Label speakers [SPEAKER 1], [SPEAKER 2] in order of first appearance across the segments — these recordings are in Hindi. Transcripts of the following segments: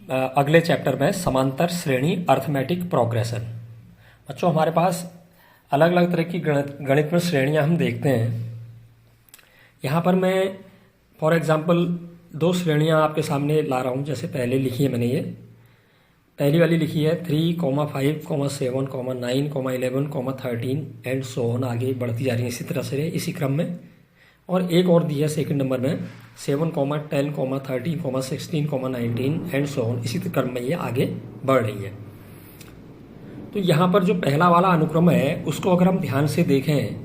[SPEAKER 1] अगले चैप्टर में समांतर श्रेणी अर्थमेटिक प्रोग्रेशन। बच्चों हमारे पास अलग अलग तरह की गणित में श्रेणियां हम देखते हैं। यहाँ पर मैं फॉर एग्जांपल दो श्रेणियां आपके सामने ला रहा हूँ। जैसे पहले लिखी है मैंने, ये पहली वाली लिखी है 3, 5, 7, 9, 11, 13 एंड सो ऑन, आगे बढ़ती जा रही है इसी तरह से इसी क्रम में। और एक और दी है सेकंड नंबर में 7, 10, 13, 16, 19 एंड सो ऑन, इसी क्रम में ये आगे बढ़ रही है। तो यहाँ पर जो पहला वाला अनुक्रम है उसको अगर हम ध्यान से देखें,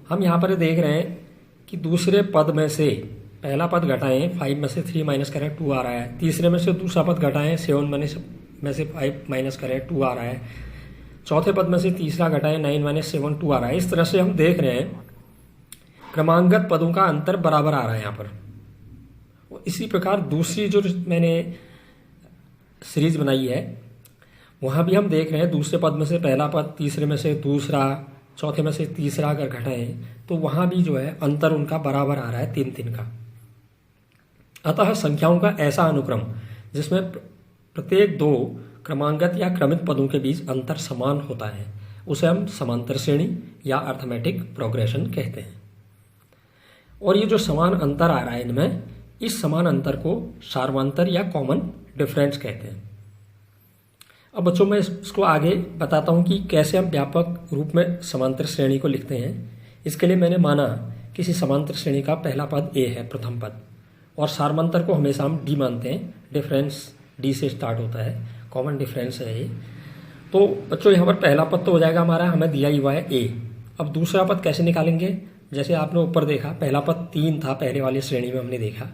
[SPEAKER 1] हम यहाँ पर देख रहे हैं कि दूसरे पद में से पहला पद घटाएं, 5 में से 3 माइनस करें 2 आ रहा है। तीसरे में से दूसरा पद घटाएं, 7 में से 5 माइनस करें 2 आ रहा है। चौथे पद में से तीसरा घटाएं, 9 माइनस 7 2 आ रहा है। इस तरह से हम देख रहे हैं क्रमांगत पदों का अंतर बराबर आ रहा है यहाँ पर। इसी प्रकार दूसरी जो मैंने सीरीज बनाई है वहाँ भी हम देख रहे हैं दूसरे पद में से पहला पद, तीसरे में से दूसरा, चौथे में से तीसरा अगर घटाएं तो वहाँ भी जो है अंतर उनका बराबर आ रहा है 3 का। अतः संख्याओं का ऐसा अनुक्रम जिसमें प्रत्येक दो क्रमांगत या क्रमित पदों के बीच अंतर समान होता है उसे हम समांतर श्रेणी या अर्थमेटिक प्रोग्रेशन कहते हैं। और ये जो समान अंतर आ रहा है इनमें, इस समान अंतर को सार्वंतर या कॉमन डिफरेंस कहते हैं। अब बच्चों मैं इसको आगे बताता हूँ कि कैसे हम व्यापक रूप में समांतर श्रेणी को लिखते हैं। इसके लिए मैंने माना किसी समांतर श्रेणी का पहला पद ए है, प्रथम पद, और सार्वंतर को हमेशा हम डी मानते हैं। डिफरेंस डी से स्टार्ट होता है, कॉमन डिफरेंस है ये। तो बच्चों यहाँ पर पहला पद तो हो जाएगा हमारा, हमें दिया ही हुआ है ए। अब दूसरा पद कैसे निकालेंगे? जैसे आपने ऊपर देखा पहला पद 3 था, पहले वाली श्रेणी में हमने देखा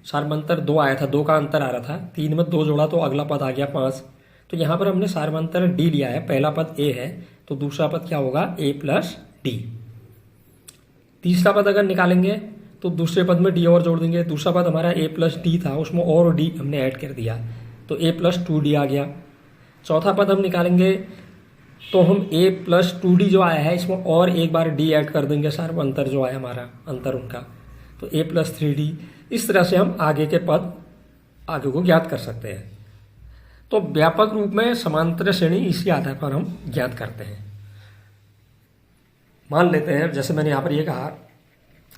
[SPEAKER 1] सार्वंतर 2 आया था, 2 का अंतर आ रहा था, 3 में 2 जोड़ा तो अगला पद आ गया 5। तो यहाँ पर हमने सार्वंतर डी लिया है, पहला पद ए है तो दूसरा पद क्या होगा? ए प्लस डी। तीसरा पद अगर निकालेंगे तो दूसरे पद में डी और जोड़ देंगे। दूसरा पद हमारा ए प्लस डी था, उसमें और डी हमने ऐड कर दिया तो ए प्लस 2d आ गया। चौथा पद हम निकालेंगे तो हम a प्लस 2d जो आया है इसमें और एक बार d ऐड कर देंगे, सार्वंतर जो आया हमारा अंतर उनका, तो a प्लस 3d। इस तरह से हम आगे के पद आगे को ज्ञात कर सकते हैं। तो व्यापक रूप में समांतर श्रेणी इसी आधार पर हम ज्ञात करते हैं। मान लेते हैं जैसे मैंने यहाँ पर ये कहा,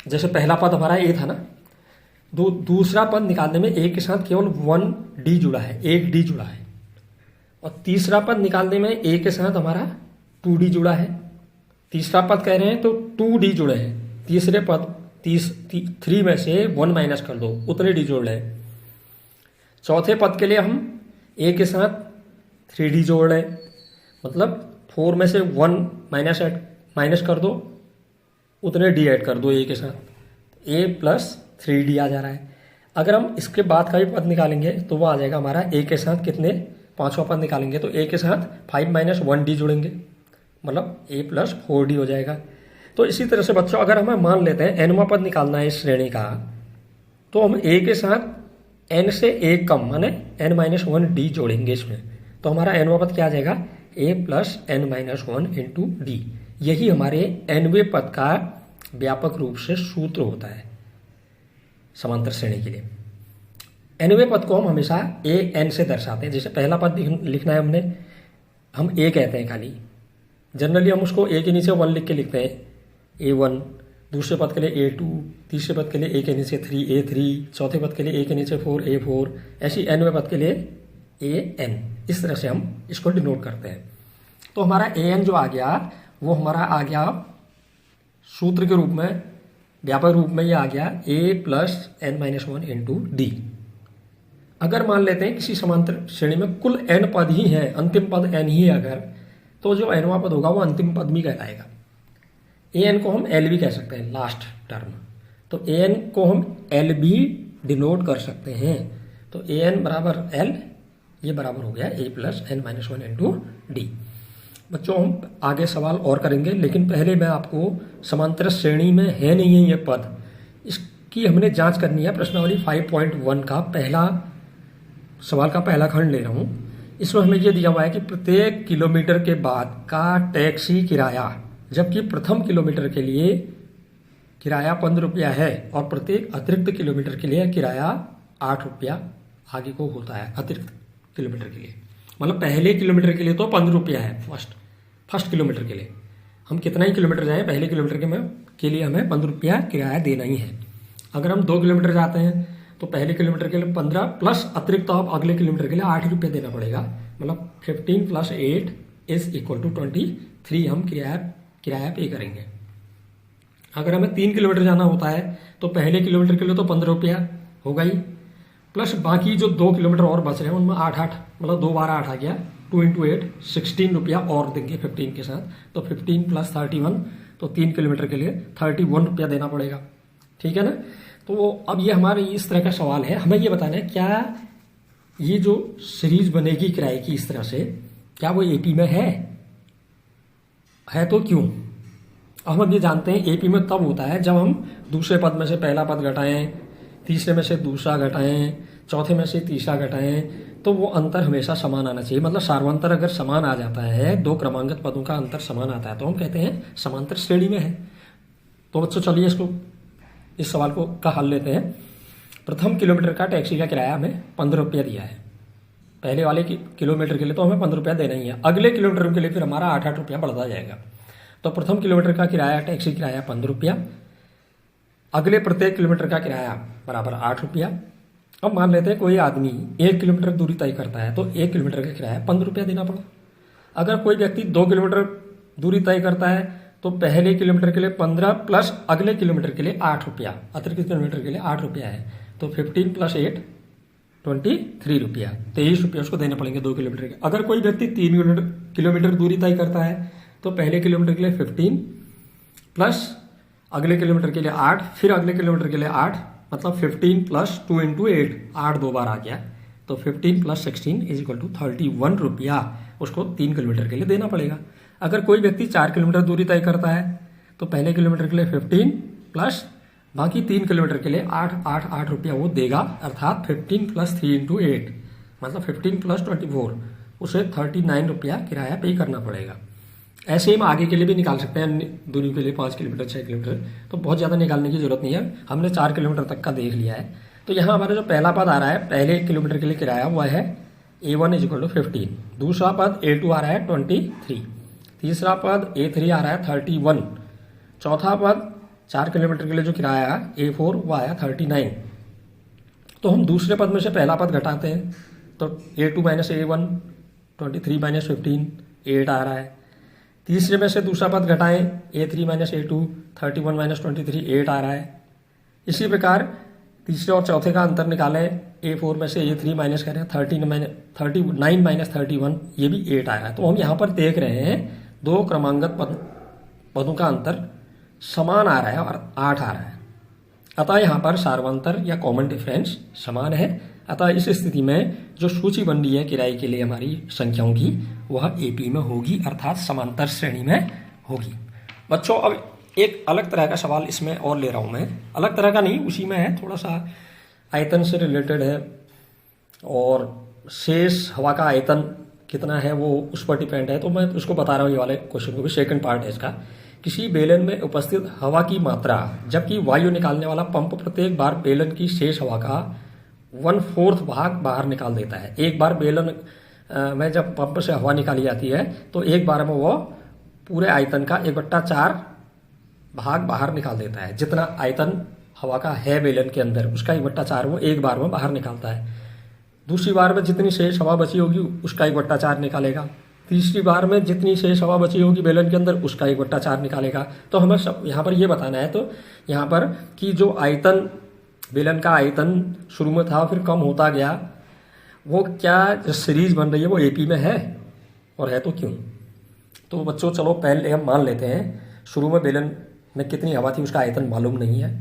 [SPEAKER 1] जैसे पहला पद हमारा a था ना, दूसरा पद निकालने में a के साथ केवल 1d जुड़ा है, 1d जुड़ा है। और तीसरा पद निकालने में a के साथ हमारा 2d जुड़ा है। तीसरा पद कह रहे हैं तो 2d जुड़े हैं। तीसरे पद 3 में से 1 माइनस कर दो, उतने d जोड़ लें। चौथे पद के लिए हम a के साथ 3d जोड़ लें, मतलब 4 में से 1 माइनस कर दो, उतने d ऐड कर दो a के साथ, a प्लस 3d आ जा रहा है। अगर हम इसके बाद का भी पद निकालेंगे तो वो आ जाएगा हमारा a के साथ कितने, पांचवा पद निकालेंगे तो a के साथ 5 माइनस 1d जोड़ेंगे, मतलब a प्लस 4d हो जाएगा। तो इसी तरह से बच्चों अगर हमें मान लेते हैं nवां पद निकालना है इस श्रेणी का, तो हम a के साथ n से 1 कम माने n माइनस 1d जोड़ेंगे इसमें, तो हमारा nवां पद क्या आ जाएगा? a plus n minus 1 into D. यही हमारे nवें पद का व्यापक रूप से सूत्र होता है समांतर श्रेणी के लिए। nवें पद को हम हमेशा a n से दर्शाते हैं। जैसे पहला पद लिखना है हमने, हम a कहते हैं खाली, जनरली हम उसको a के नीचे 1 लिख के लिखते हैं, a1। दूसरे पद के लिए a2, तीसरे पद के लिए a के नीचे 3 a3, चौथे पद के लिए a के नीचे 4 a4, ऐसी nवें पद के लिए an। इस तरह से हम इसको डिनोट करते हैं। तो हमारा an जो आ गया वो हमारा आ गया सूत्र के रूप में, व्यापक रूप में ये आ गया a plus n minus 1 into D. अगर मान लेते हैं किसी समांतर श्रेणी में कुल n पद ही हैं, अंतिम पद n ही है अगर, तो जो nवां पद होगा वो अंतिम पद भी कहलाएगा। an को हम l भी कह सकते हैं, लास्ट टर्म। तो an को हम l भी डिनोट कर सकते हैं। तो an बराबर l, ये बराबर हो गया a plus n minus 1 into D. बच्चों हम आगे सवाल और करेंगे, लेकिन पहले मैं आपको समांतर श्रेणी में है नहीं है ये पद, इसकी हमने जांच करनी है। प्रश्नावली 5.1 का पहला सवाल का पहला खंड ले रहा हूँ। इसमें हमें यह दिया हुआ है कि प्रत्येक किलोमीटर के बाद का टैक्सी किराया, जबकि प्रथम किलोमीटर के लिए किराया 15 रुपया है और प्रत्येक अतिरिक्त किलोमीटर के लिए किराया 8 रुपया आगे को होता है अतिरिक्त किलोमीटर के लिए। मतलब पहले किलोमीटर के लिए तो 15 रुपया है फर्स्ट किलोमीटर के लिए। हम कितना ही किलोमीटर जाएं, पहले किलोमीटर के लिए हमें 15 रुपया किराया देना ही है। अगर हम 2 किलोमीटर जाते हैं तो पहले किलोमीटर के लिए 15 प्लस अतिरिक्त तो आप अगले किलोमीटर के लिए 8 रुपये देना पड़ेगा। मतलब 15 + 8 = 23 हम किराया पे करेंगे। अगर हमें 3 किलोमीटर जाना होता है तो पहले किलोमीटर के लिए तो 15 रुपया होगा ही, प्लस बाकी जो 2 किलोमीटर और बच रहे हैं उनमें 8 मतलब 2 बार 8 आ गया, 2 × 8 16 रुपया और देंगे 15 के साथ। तो 15 + 31 तो 3 किलोमीटर के लिए 31 रुपया देना पड़ेगा। ठीक है ना। तो अब ये हमारे इस तरह का सवाल है, हमें ये बताना है क्या ये जो सीरीज बनेगी किराए की इस तरह से, क्या वो एपी में है तो क्यों। हम ये जानते हैं एपी में तब होता है जब हम दूसरे पद में से पहला पद घटाएं, तीसरे में से दूसरा घटाएं, चौथे में से तीसरा घटाएं, तो वो अंतर हमेशा समान आना चाहिए। मतलब सार्वंतर अगर समान आ जाता है, 2 क्रमांकित पदों का अंतर समान आता है तो हम कहते हैं समांतर श्रेणी में है। तो बच्चों चलिए इस सवाल का हल लेते हैं। प्रथम किलोमीटर का टैक्सी का किराया हमें 15 रुपया दिया है। पहले वाले किलोमीटर के लिए तो हमें 15 रुपया देना ही है। अगले किलोमीटर के लिए फिर हमारा 8 रुपया बढ़ता जाएगा। तो प्रथम किलोमीटर का किराया टैक्सी किराया 15 रुपया, अगले प्रत्येक किलोमीटर का किराया बराबर 8 रुपया। अब मान लेते हैं कोई आदमी 1 किलोमीटर दूरी तय करता है तो 1 किलोमीटर का किराया 15 रुपया देना पड़ा। अगर कोई व्यक्ति 2 किलोमीटर दूरी तय करता है तो पहले किलोमीटर के लिए 15 प्लस अगले किलोमीटर के लिए 8 रुपया, अतिरिक्त किलोमीटर के लिए 8 रुपया है। तो 15 + 8 23 रुपया, 23 रुपया उसको देने पड़ेंगे 2 किलोमीटर के। अगर कोई व्यक्ति 3 किलोमीटर दूरी तय करता है तो पहले किलोमीटर के लिए 15 प्लस अगले किलोमीटर के लिए 8, फिर अगले किलोमीटर के लिए 8, मतलब 15 + 2 × 8, 8 2 बार आ गया। तो 15 + 16 = 31 रुपया उसको 3 किलोमीटर के लिए देना पड़ेगा। अगर कोई व्यक्ति 4 किलोमीटर दूरी तय करता है तो पहले किलोमीटर के लिए 15 प्लस बाकी 3 किलोमीटर के लिए 8 रुपया वो देगा, अर्थात 15 + 3 × 8 मतलब 15 + 24, उसे 39 रुपया किराया पे करना पड़ेगा। ऐसे ही हम आगे के लिए भी निकाल सकते हैं दूरी के लिए 5 किलोमीटर 6 किलोमीटर, तो बहुत ज़्यादा निकालने की जरूरत नहीं है, हमने 4 किलोमीटर तक का देख लिया है। तो यहाँ हमारा जो पहला पद आ रहा है पहले किलोमीटर के लिए किराया वह है A1 = 15, दूसरा पद A2 आ रहा है 23, तीसरा पद A3 आ रहा है 31, चौथा पद 4 किलोमीटर के लिए जो किराया A4 वो आया 39। तो हम दूसरे पद में से पहला पद घटाते हैं तो A2 - A1 23 - 15 8 आ रहा है। तीसरे में से दूसरा पद घटाएं A3 - A2 31 - 23 8 आ रहा है। इसी प्रकार तीसरे और चौथे का अंतर निकालें, A4 में से A3 माइनस करें 39 - 31 ये भी 8 आ रहा है। तो हम यहाँ पर देख रहे हैं 2 क्रमांगत पदों का अंतर समान आ रहा है और 8 आ रहा है। अतः यहाँ पर सार्वंतर या कॉमन डिफरेंस समान है। अतः इस स्थिति में जो सूची बन रही है किराए के लिए हमारी संख्याओं की वह एपी में होगी, अर्थात समांतर श्रेणी में होगी। बच्चों अब एक अलग तरह का सवाल इसमें और ले रहा हूँ मैं, अलग तरह का नहीं, उसी में है, थोड़ा सा आयतन से रिलेटेड है और शेष हवा का आयतन कितना है वो उस पर डिपेंड है। तो मैं उसको बता रहा हूँ, ये वाले क्वेश्चन को भी, सेकंड पार्ट है इसका। किसी बेलन में उपस्थित हवा की मात्रा जबकि वायु निकालने वाला पंप प्रत्येक बार बेलन की शेष हवा का 1/4 भाग बाहर निकाल देता है। एक बार बेलन में जब पंप से हवा निकाली जाती है तो एक बार में वो पूरे आयतन का 1/4 भाग बाहर निकाल देता है। जितना आयतन हवा का है बेलन के अंदर उसका 1/4 वो एक बार में बाहर निकालता है। दूसरी बार में जितनी शेष हवा बची होगी उसका 1/4 निकालेगा। तीसरी बार में जितनी शेष हवा बची होगी बेलन के अंदर उसका 1/4 निकालेगा। तो हमें यहाँ पर ये बताना है, तो यहाँ पर कि जो आयतन बेलन का आयतन शुरू में था फिर कम होता गया, वो क्या जो सीरीज बन रही है वो एपी में है और है तो क्यों। तो बच्चों चलो पहले हम मान लेते हैं शुरू में बेलन में कितनी हवा थी उसका आयतन मालूम नहीं है,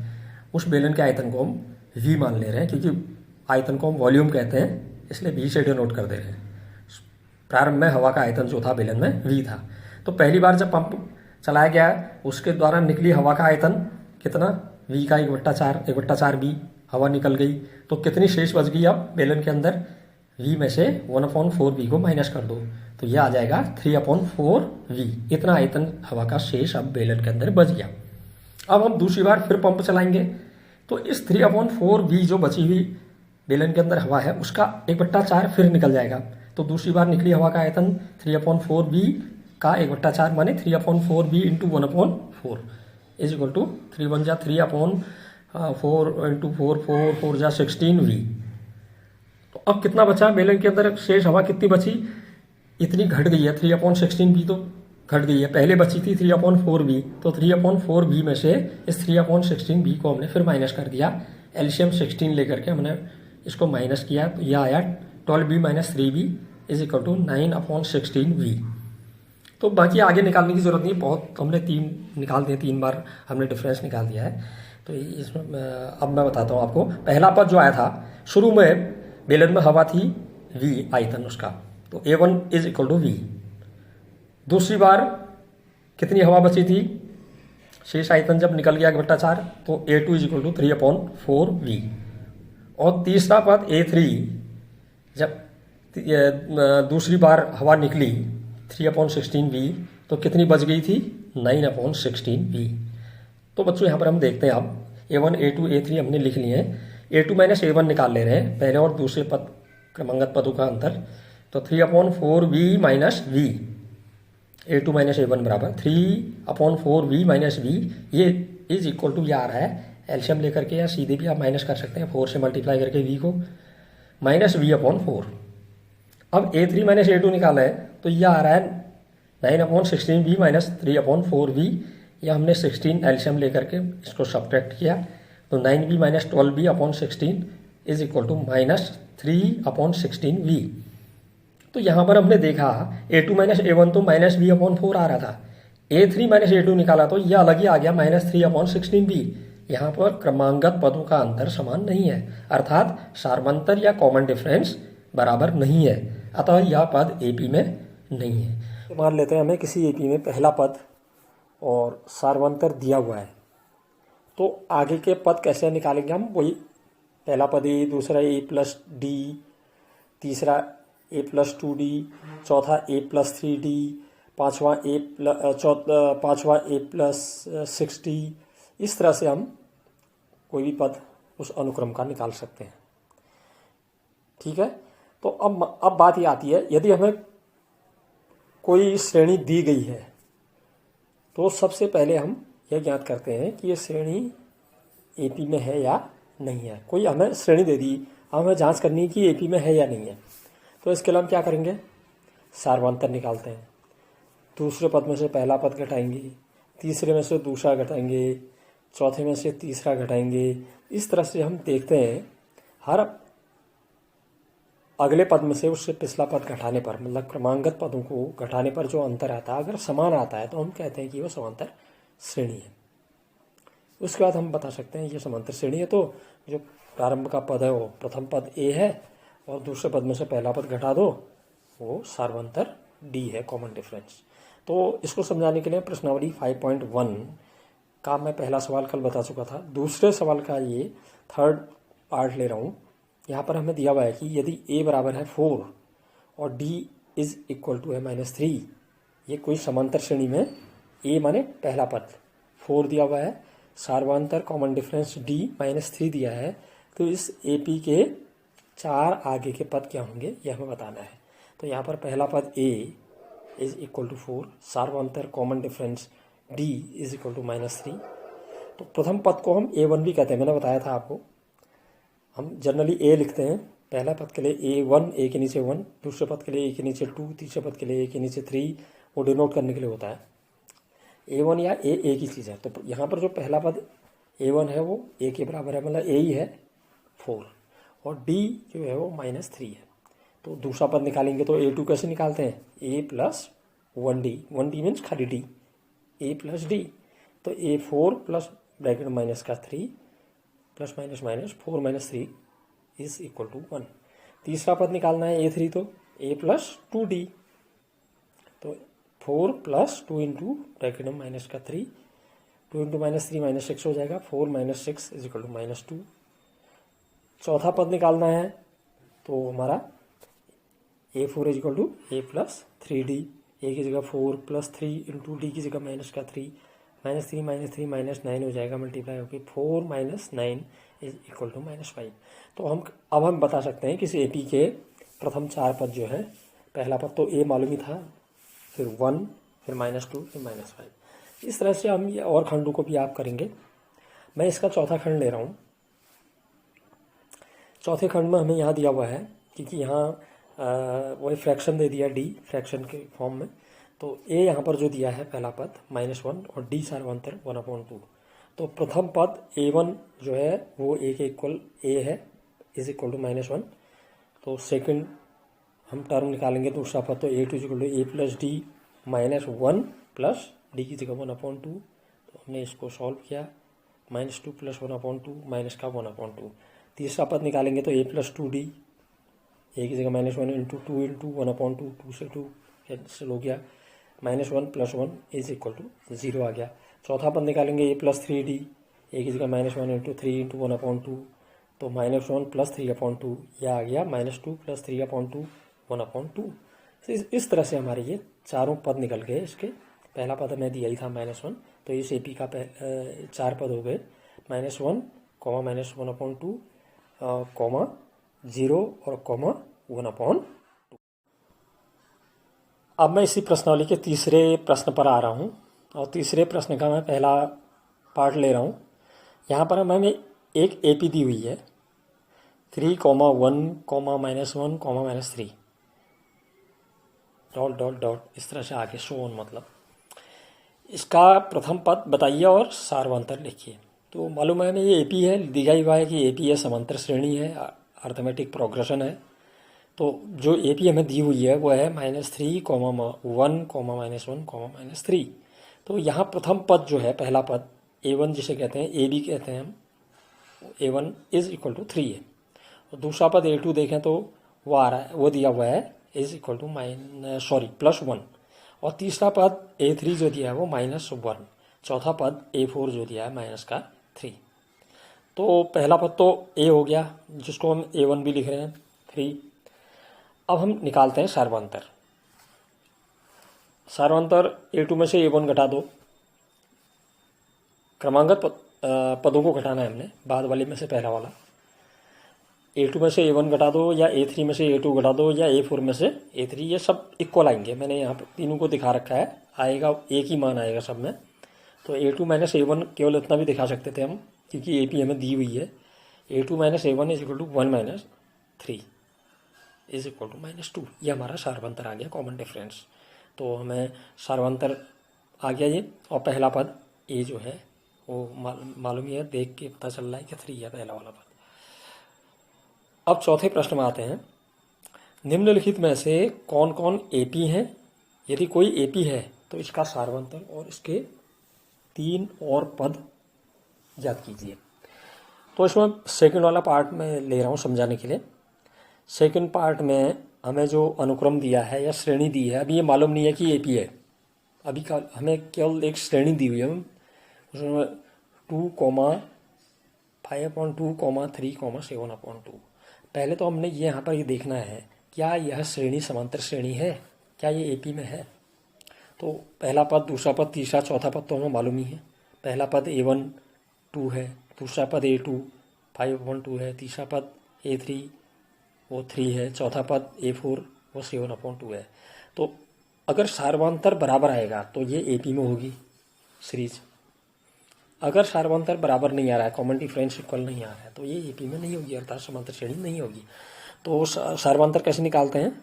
[SPEAKER 1] उस बेलन के आयतन को हम V मान ले रहे हैं क्योंकि आयतन को हम वॉल्यूम कहते हैं इसलिए V से डिनोट कर दे रहे हैं। प्रारंभ में हवा का आयतन जो था बेलन में V था। तो पहली बार जब पंप चलाया गया उसके द्वारा निकली हवा का आयतन कितना, V का 1/4 V हवा निकल गई। तो कितनी शेष बच गई अब बेलन के अंदर, V में से 1/4 V को माइनस कर दो तो यह आ जाएगा 3/4 V। इतना आयतन हवा का शेष अब बेलन के अंदर बच गया। अब हम दूसरी बार फिर पंप चलाएंगे तो इस 3/4 V जो बची हुई बेलन के अंदर हवा है उसका 1/4 फिर निकल जाएगा। तो दूसरी बार निकली हवा का आयतन 3/4 V का 1/4 माने 3/4V into 1/4 is equal to 3 1 जा 3/4 इंटू 4 4 4 जा 16V। तो अब कितना बचा बेलन के अंदर शेष हवा कितनी बची, इतनी घट गई है 3/16V तो घट गई है, पहले बची थी 3/4V, तो 3/4V में से इस 3/16V को हमने फिर माइनस कर दिया, एलसीएम 16 लेकर के हमने इसको माइनस किया तो यह आया 12V minus 3V is equal to 9/16V। तो बाकी आगे निकालने की जरूरत नहीं, बहुत हमने 3 निकाल दिए, 3 बार हमने डिफरेंस निकाल दिया है। तो इसमें अब मैं बताता हूँ आपको। पहला पद जो आया था, शुरू में बेलन में हवा थी V आयतन उसका, तो A1 is equal to V। दूसरी बार कितनी हवा बची थी, शेष आयतन जब निकल गया 1/4 तो A2 is equal to 3/4V। और तीसरा पद A3 जब दूसरी बार हवा निकली 3/16V तो कितनी बच गई थी 9/16V। तो बच्चों यहाँ पर हम देखते हैं अब A1 A2 A3 हमने लिख लिए हैं, A2 माइनस A1 निकाल ले रहे हैं, पहले और दूसरे पद क्रमांगत पदों का अंतर। तो 3/4V minus V, A2 minus A1 बराबर 3/4V माइनस V, ये इज इक्वल टू, ये आ रहा है एलसीएम लेकर के या सीधे भी आप माइनस कर सकते हैं 4 से मल्टीप्लाई करके V को, माइनस V/4। अब A3 माइनस A2 निकाला है तो यह आ रहा है 9/16V माइनस 3/4V, या हमने 16 एलसीएम लेकर के इसको सब्ट्रैक्ट किया तो 9V minus 12V/16 is equal to minus 3/16V। तो यहाँ पर हमने देखा A2 माइनस A1 तो माइनस V/4 आ रहा था, A3 माइनस A2 निकाला तो यह अलग ही आ गया माइनस 3/16V। यहाँ पर क्रमांगत पदों का अंतर समान नहीं है, अर्थात सार्वंतर या कॉमन डिफरेंस बराबर नहीं है, अतः यह पद एपी में नहीं है। तो मान लेते हैं हमें किसी एपी में पहला पद और सार्वंतर दिया हुआ है, तो आगे के पद कैसे निकालेंगे हम, वही पहला पद ए, दूसरा A+D, तीसरा A+2D, चौथा A+3D, पांचवा A+6D, इस तरह से हम कोई भी पद उस अनुक्रम का निकाल सकते हैं। ठीक है, तो अब बात ये आती है, यदि हमें कोई श्रेणी दी गई है तो सबसे पहले हम यह ज्ञात करते हैं कि ये श्रेणी एपी में है या नहीं है। कोई हमें श्रेणी दे दी, हमें जांच करनी है कि एपी में है या नहीं है, तो इसके लिए हम क्या करेंगे, सार्वंतर निकालते हैं। दूसरे पद में से पहला पद घटाएंगे, तीसरे में से दूसरा घटाएंगे, चौथे में से तीसरा घटाएंगे। इस तरह से हम देखते हैं हर अगले पद में से उससे पिछला पद घटाने पर, मतलब क्रमांगत पदों को घटाने पर जो अंतर आता है, अगर समान आता है तो हम कहते हैं कि वह समांतर श्रेणी है। उसके बाद हम बता सकते हैं ये समांतर श्रेणी है, तो जो प्रारंभ का पद है वो प्रथम पद ए है और दूसरे पद में से पहला पद घटा दो वो सार्वंतर डी है, कॉमन डिफरेंस। तो इसको समझाने के लिए प्रश्नावली 5.1 का मैं पहला सवाल कल बता चुका था, दूसरे सवाल का ये थर्ड पार्ट ले रहा हूँ। यहाँ पर हमें दिया हुआ है कि यदि a बराबर है 4 और d इज इक्वल टू है -3, ये कोई समांतर श्रेणी में a माने पहला पद 4 दिया हुआ है, सार्वंतर कॉमन डिफरेंस d -3 दिया है, तो इस AP के 4 आगे के पद क्या होंगे यह हमें बताना है। तो यहाँ पर पहला पद a इज इक्वल टू 4, सार्वंतर common difference d is equal to -3। तो प्रथम पद को हम A1 भी कहते हैं, मैंने बताया था आपको। हम जनरली A लिखते हैं, पहला पद के लिए A1, A के नीचे 1, दूसरे पद के लिए A के नीचे 2, तीसरे पद के लिए A के नीचे 3, वो डिनोट करने के लिए होता है। A1 या A एक ही चीज़ है। तो यहाँ पर जो पहला पद A1 है वो A के बराबर है, मतलब A ही है 4, और D जो है वो -3 है। तो दूसरा पद निकालेंगे तो A2 कैसे निकालते हैं, A plus 1D, 1D means खाली D, A प्लस D, तो A4 प्लस ब्रैकेट माइनस का 3 plus minus minus 4 - 3 is equal to 1। तीसरा पद निकालना है A3, तो A प्लस 2D, तो 4 प्लस 2 इंटू ब्रैकेट में माइनस का 3, 2 इंटू -3 -6 हो जाएगा, 4 - 6 इज इक्वल टू -2। चौथा पद निकालना है तो हमारा A4 is equal to A plus 3D, A की जगह 4 प्लस 3 इंटू D की जगह माइनस का 3 -3 -3 -9 हो जाएगा, मल्टीप्लाई होकर 4 - 9 इज इक्वल टू -5। तो अब हम बता सकते हैं कि इस AP के प्रथम 4 पद जो है, पहला पद तो A मालूम ही था, फिर 1, फिर -2, फिर -5। इस तरह से हम ये और खंडों को भी आप करेंगे। मैं इसका चौथा खंड ले रहा हूँ। चौथे खंड में हमें यहाँ दिया हुआ है, क्योंकि यहाँ वही फ्रैक्शन दे दिया D फ्रैक्शन के फॉर्म में। तो A यहाँ पर जो दिया है पहला पद -1 और D सार्वंतर 1/2। तो प्रथम पद A1 जो है वो A के इक्वल A है, इज इक्वल टू -1। तो सेकंड हम टर्म निकालेंगे, दूसरा पद तो A2 is equal to A plus D -1 plus D की जगह 1/2। तो हमने इसको सॉल्व किया, -2 + 1/2 माइनस का 1/2। तीसरा पद निकालेंगे तो A प्लस 2D, A की जगह -1 इंटू 2 इंटू 1/2, 2 से 2 कैंसिल हो गया, -1 + 1 इज इक्वल टू 0 आ गया। चौथा पद निकालेंगे A प्लस 3D, A की जगह -1 इंटू 3 इंटू 1/2, तो -1 + 3/2 यह आ गया -2 + 3/2 1/2। इस तरह से हमारे ये चारों पद निकल गए। इसके पहला पद हमें दिया ही था -1, तो इस AP का 4 पद हो गए, -1, -1/2, कॉमा 0 और कॉमा 1/2। अब मैं इसी प्रश्नावली के तीसरे प्रश्न पर आ रहा हूँ, और तीसरे प्रश्न का मैं पहला पार्ट ले रहा हूँ। यहाँ पर हमें एक AP दी हुई है, 3, 1, -1, -3, डॉट डॉट डॉट, इस तरह से आगे शो ऑन, मतलब इसका प्रथम पद बताइए और सार्वंतर लिखिए। तो मालूम है हमें ये AP है, दिया हुआ है कि AP है, समांतर श्रेणी है, अर्थमेटिक प्रोग्रेशन है। तो जो AP हमें दी हुई है वो है -3, -1, -1, -3। तो यहाँ प्रथम पद जो है, पहला पद A1 जिसे कहते हैं, AB कहते हैं हम, A1 इज इक्वल टू 3 है। और दूसरा पद A2 देखें तो वो आ रहा है, वो दिया हुआ है इज इक्वल टू +1। और तीसरा पद A3 जो दिया है वो -1। चौथा पद A4 जो दिया है -3। तो पहला पद तो A हो गया, जिसको हम A1 भी लिख रहे हैं, 3। अब हम निकालते हैं सार्वंतर। सार्वंतर A2 में से A1 घटा दो, क्रमांगत पदों को घटाना है हमने, बाद वाले में से पहला वाला। A2 में से A1 घटा दो, या A3 में से A2 घटा दो, या A4 में से A3, ये सब इक्वल आएंगे। मैंने यहाँ पर तीनों को दिखा रखा है, आएगा एक ही मान आएगा सब में। तो A2 - A1 केवल इतना भी दिखा सकते थे हम, क्योंकि AP हमें दी हुई है। A2 - A1 is equal to 1 - 3 is equal to -2। ये हमारा सार्वंतर आ गया, कॉमन डिफरेंस। तो हमें सार्वंतर आ गया ये, और पहला पद A जो है वो मालूम ही है, देख के पता चल रहा है कि 3 है पहला वाला पद। अब चौथे प्रश्न में आते हैं। निम्नलिखित में से कौन कौन AP हैं? यदि कोई AP है तो इसका सार्वंतर और इसके 3 और पद याद कीजिए। तो इसमें सेकंड वाला पार्ट में ले रहा हूँ समझाने के लिए। सेकंड पार्ट में हमें जो अनुक्रम दिया है या श्रेणी दी है, अभी ये मालूम नहीं है कि AP है, अभी का हमें केवल एक श्रेणी दी हुई है, उसमें 2, 5/2, 3, 7/2। पहले तो हमने ये यहाँ पर ये देखना है, क्या यह श्रेणी समांतर श्रेणी है, क्या ये AP में है। तो पहला पद, दूसरा पद, तीसरा, चौथा पद तो हमें मालूम ही है। पहला पद A1 2 है, दूसरा पद A2 5/2 है, तीसरा पद A3 वो 3 है, चौथा पद A4 वो 7/2 है। तो अगर सार्वंतर बराबर आएगा तो ये AP में होगी सीरीज। अगर सार्वंतर बराबर नहीं आ रहा है, कॉमन डिफरेंस इक्वल नहीं आ रहा है, तो ये AP में नहीं होगी, अर्थात समांतर श्रेणी नहीं होगी। तो सार्वंतर कैसे निकालते हैं?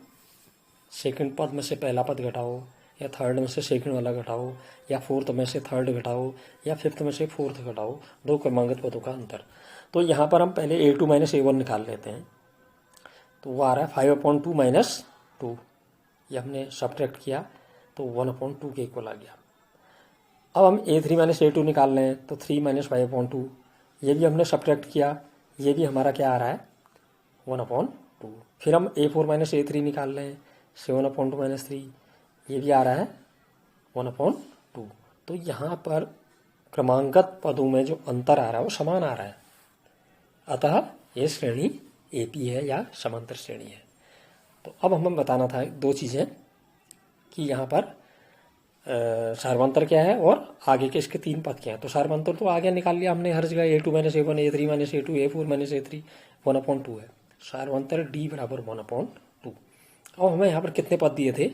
[SPEAKER 1] सेकंड पद में से पहला पद घटाओ, या थर्ड में से सेकंड वाला घटाओ, या फोर्थ में से थर्ड घटाओ, या फिफ्थ में से फोर्थ घटाओ, दो क्रमांकित पदों का अंतर। तो यहाँ पर हम पहले A2 - A1 निकाल लेते हैं। तो वो आ रहा है 5/2 - 2, ये हमने सब्ट्रैक्ट किया तो 1/2 के इक्वल आ गया। अब हम A3 - A2 निकाल लें तो 3 - 5/2, ये भी हमने सब्ट्रैक्ट किया, ये भी हमारा क्या आ रहा है 1/2। फिर हम A4 - A3 निकाल लें, 7/2 - 3, ये भी आ रहा है 1/2। तो यहाँ पर क्रमांकत पदों में जो अंतर आ रहा है वो समान आ रहा है, अतः ये श्रेणी AP है या समांतर श्रेणी है। तो अब हमें बताना था दो चीज़ें, कि यहाँ पर सार्वंतर क्या है और आगे के इसके 3 पद क्या है। तो सार्वंतर तो आगे निकाल लिया हमने हर जगह, A2 minus A1 A3 minus A2 A4 minus A3 1/2 है। सार्वंतर D बराबर 1/2। अब हमें यहाँ पर कितने पद दिए थे,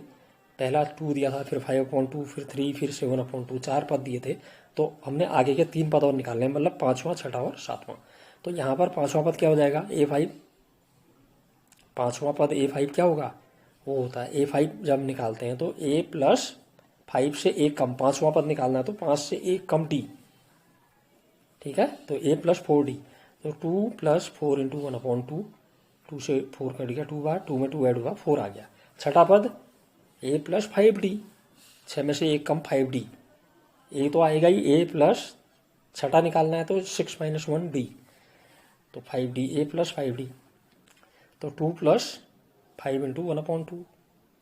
[SPEAKER 1] पहला 2 दिया था, फिर 5/2, फिर 3, फिर 7/2, 4 पद दिए थे। तो हमने आगे के 3 पद और निकालने, मतलब 5वां, 6वां और 7वां। तो यहाँ पर 5वां पद क्या हो जाएगा, A5। 5वां पद A5 क्या होगा, वो होता है A5 जब निकालते हैं तो A प्लस 5 से 1 कम, 5वां पद निकालना है तो 5 से 1 कम D, ठीक है। तो A प्लस 4D, तो 2 प्लस 4 इंटू 1/2, 2 से 4 कट गया, 2 बार, 2 में 2 ऐड हुआ, 4 आ गया। छठा पद A प्लस 5D, 6 में से 1 कम 5D, A तो आएगा ही, A प्लस छठा निकालना है तो 6 माइनस 1D, तो 5D, A प्लस 5D, तो 2 प्लस 5 इंटू 1/2,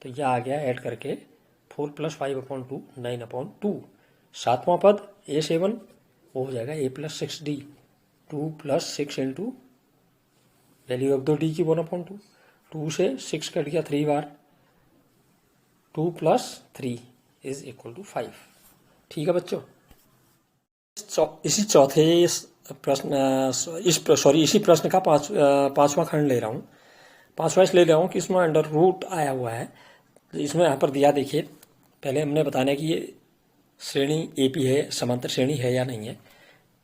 [SPEAKER 1] तो यह आ गया ऐड करके 4 प्लस 5/2 9/2। 7वां पद A7, वो हो जाएगा A plus 6D, 2 plus 6 into value रख दो D की 1/2, 2 से 6 कट गया 3 बार, 2 प्लस 3 इज इक्वल टू 5। ठीक है बच्चों, इसी चौथे प्रश्न इसी प्रश्न का पांचवा खंड ले रहा हूँ। पांचवा इसलिए ले रहा हूँ कि इसमें अंडर रूट आया हुआ है। इसमें यहाँ पर दिया, देखिए पहले हमने बताना है कि ये श्रेणी AP है, समांतर श्रेणी है या नहीं है।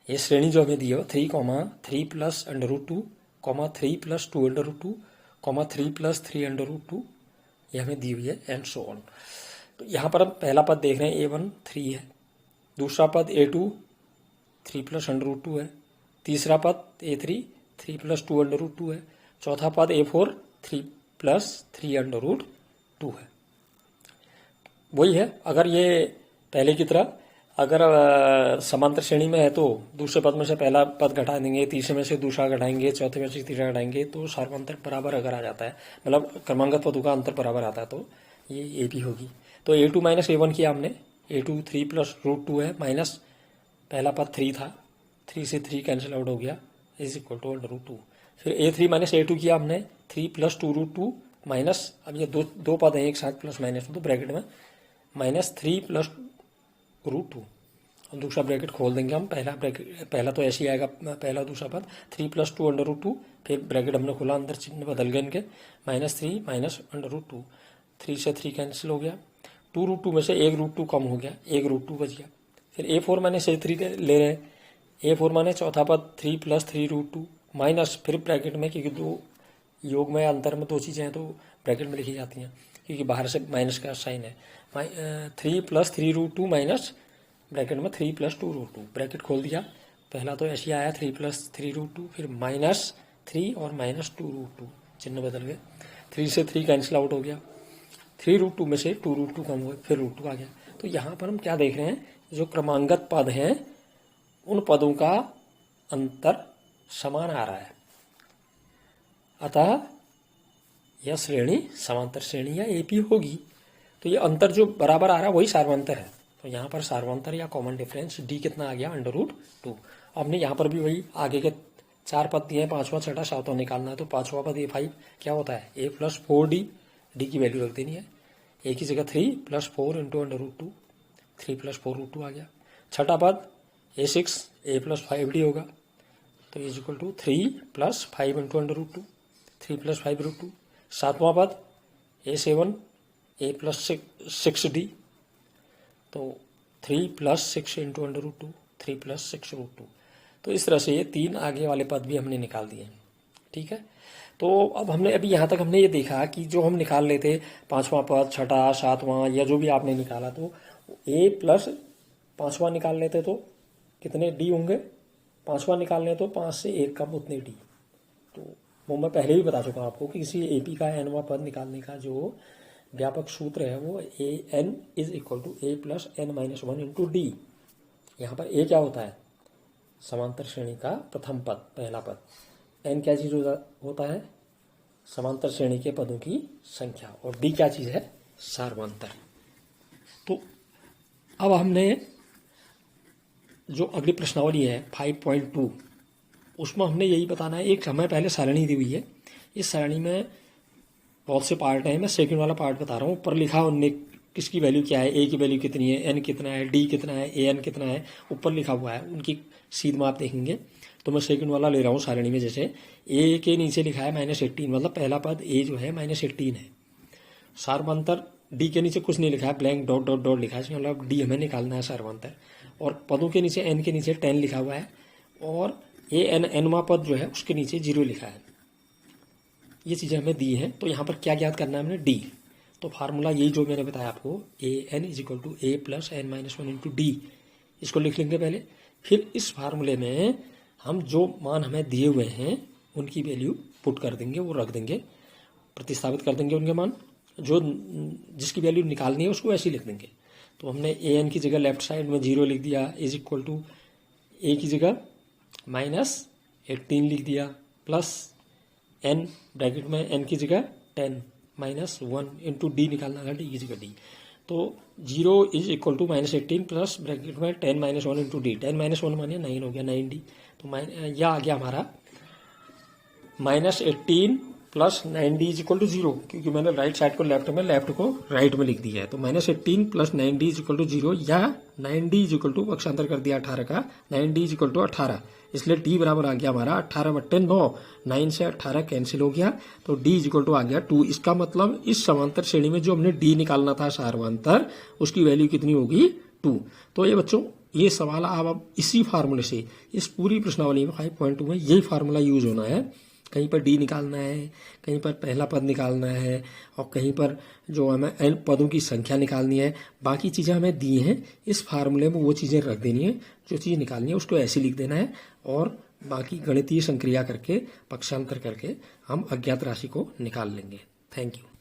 [SPEAKER 1] ये श्रेणी जो हमें दी है 3, 3 प्लस √2, 3 प्लस 2 √2, 3 प्लस 3 √2, ये हमें दी हुई है एंड सो ऑन। तो यहाँ पर हम पहला पद देख रहे हैं A1 3 है, दूसरा पद A2 3 प्लस √2 है, तीसरा पद A3 3 प्लस 2 √2 है, चौथा पद A4 3 प्लस 3 √2 है। वही है, अगर ये पहले की तरह अगर समांतर श्रेणी में है तो दूसरे पद में से पहला पद घटा देंगे, तीसरे में से दूसरा घटाएंगे, चौथे में से तीसरा घटाएंगे, तो सार्वंतर बराबर अगर आ जाता है, मतलब क्रमांकन पदों का अंतर बराबर आता है, तो ये AP होगी। तो A2 माइनस A1 किया हमने, A2 3 प्लस √2 है, माइनस पहला पद 3 था, 3 से 3 कैंसिल आउट हो गया, इज इक्वल टू √2। फिर A3 माइनस A2 किया हमने, 3 प्लस 2 √2 माइनस, अब ये दो पद हैं एक साथ प्लस माइनस, तो ब्रैकेट में माइनस 3 प्लस √2, और दूसरा ब्रैकेट खोल देंगे हम, पहला तो ऐसे ही आएगा, पहला दूसरा पद 3 प्लस 2 √2, फिर ब्रैकेट हमने खोला, अंदर चिन्ह बदल गए इनके, -3 माइनस √2, 3 से 3 कैंसिल हो गया, 2 √2 में से 1 √2 कम हो गया, 1 √2 बच गया। फिर A4 माइनस A3 ले रहे हैं, A4 माने चौथा पद 3 प्लस 3 √2 माइनस, फिर ब्रैकेट में, क्योंकि दो योग में अंतर में दो चीज़ें हैं तो ब्रैकेट में लिखी जाती हैं, क्योंकि बाहर से माइनस का साइन है। 3 प्लस 3 √2 माइनस ब्रैकेट में 3 प्लस 2 √2, ब्रैकेट खोल दिया, पहला तो ऐसे आया 3 प्लस 3 √2, फिर -3 और -2 √2, चिन्ह बदल गए, 3 से 3 कैंसिल आउट हो गया, 3 √2 में से 2 √2 कम हुए, फिर √2 आ गया। तो यहाँ पर हम क्या देख रहे हैं, जो क्रमांगत पद हैं उन पदों का अंतर समान आ रहा है, अतः यह श्रेणी समांतर श्रेणी या AP होगी। तो ये अंतर जो बराबर आ रहा है वही सार्वंतर है। तो यहाँ पर सार्वंतर या कॉमन डिफरेंस D कितना आ गया, √2। हमने यहाँ पर भी वही आगे के 4 पद दिए हैं, 5वां 6वां 7वां निकालना है, तो 5वां पद A5 क्या होता है, A प्लस 4D, D की वैल्यू रख देनी है, A की जगह 3 प्लस 4 इंटू √2, 3 प्लस 4 √2 आ गया। छठा पद A6 A प्लस 5D होगा, तो is equal to 3 plus 5 into √2, 3 plus 5 √2। सातवां पद A7 A प्लस 6D, तो 3 प्लस 6 इंटू √2, 3 प्लस 6 √2। तो इस तरह से ये 3 आगे वाले पद भी हमने निकाल दिए। ठीक है, तो अब हमने अभी यहाँ तक हमने ये देखा कि जो हम निकाल लेते 5वां पद, छठा, 7वां या जो भी आपने निकाला, तो A प्लस 5वां निकाल लेते तो कितने D होंगे, 5वां निकालने तो 5 से 1 कम उतने D। तो वो मैं पहले भी बता चुका हूँ आपको कि किसी AP का nवां पद निकालने का जो व्यापक सूत्र है वो AN is equal to A plus N minus 1 into D। यहाँ पर A क्या होता है, समांतर श्रेणी का प्रथम पद, पहला पद। N क्या चीज़ होता है, समांतर श्रेणी के पदों की संख्या, और D क्या चीज़ है, सार्वंतर। तो अब हमने जो अगली प्रश्नावली है 5.2, उसमें हमने यही बताना है, एक हमें पहले सारणी दी हुई है, इस सारणी में बहुत से पार्ट हैं, मैं सेकंड वाला पार्ट बता रहा हूँ। ऊपर लिखा किसकी वैल्यू क्या है, ए की वैल्यू कितनी है, एन कितना है, डी कितना है, ए एन कितना है, ऊपर लिखा हुआ है, उनकी सीध माप देखेंगे। तो मैं सेकंड वाला ले रहा हूँ सारणी में। जैसे ए के नीचे लिखा है -18, मतलब पहला पद ए जो है -18 है। सार्वंतर डी के नीचे कुछ नहीं लिखा है, ब्लैंक डॉट डॉट डॉट लिखा है, मतलब डी हमें निकालना है सार्वंतर। और पदों के नीचे एन के नीचे 10 लिखा हुआ है, और ए एन एनवा पद जो है उसके नीचे 0 लिखा है। ये चीज़ें हमें दी हैं। तो यहाँ पर क्या ज्ञात करना है हमने, डी। तो फार्मूला यही जो मैंने बताया आपको, A N is equal to A plus N minus 1 into D, इसको लिख लेंगे पहले। फिर इस फार्मूले में हम जो मान हमें दिए हुए हैं उनकी वैल्यू पुट कर देंगे, वो रख देंगे, प्रतिस्थापित कर देंगे उनके मान, जो जिसकी वैल्यू निकालनी है उसको ऐसे ही लिख देंगे। तो हमने ए एन की जगह लेफ्ट साइड में 0 लिख दिया, इज इक्वल टू ए की जगह -18 लिख दिया, प्लस एन ब्रैकेट में एन की जगह 10 -1 इंटू डी निकालना है, डी की जगह डी। तो 0 is equal to -18 plus bracket में 10 -1 इंटू डी। 10 -1 मानिए 9 हो गया, 9D। तो यह आ गया हमारा -18 plus 9D is equal to 0, क्योंकि मैंने राइट साइड को लेफ्ट में, लेफ्ट को राइट में लिख दिया है। तो -18 plus 9D is equal to 0, या 9D इज इक्वल टू पक्षांतर कर दिया 18 का, 9D इज इक्वल टू 18, इसलिए D बराबर आ गया हमारा 18/9। 9 से 18 कैंसिल हो गया, तो D इज इक्वल टू आ गया 2। इसका मतलब इस समांतर श्रेणी में जो हमने D निकालना था सार्वंतर, उसकी वैल्यू कितनी होगी, 2। तो ये बच्चों ये सवाल अब इसी फार्मूले से, इस पूरी प्रश्नावली में 5.2 में यही फार्मूला यूज होना है। कहीं पर डी निकालना है, कहीं पर पहला पद निकालना है, और कहीं पर जो हमें एन पदों की संख्या निकालनी है। बाकी चीज़ें हमें दी हैं, इस फार्मूले में वो चीज़ें रख देनी है, जो चीज़ निकालनी है उसको ऐसे लिख देना है, और बाकी गणितीय संक्रिया करके, पक्षांतर करके हम अज्ञात राशि को निकाल लेंगे। Thank you.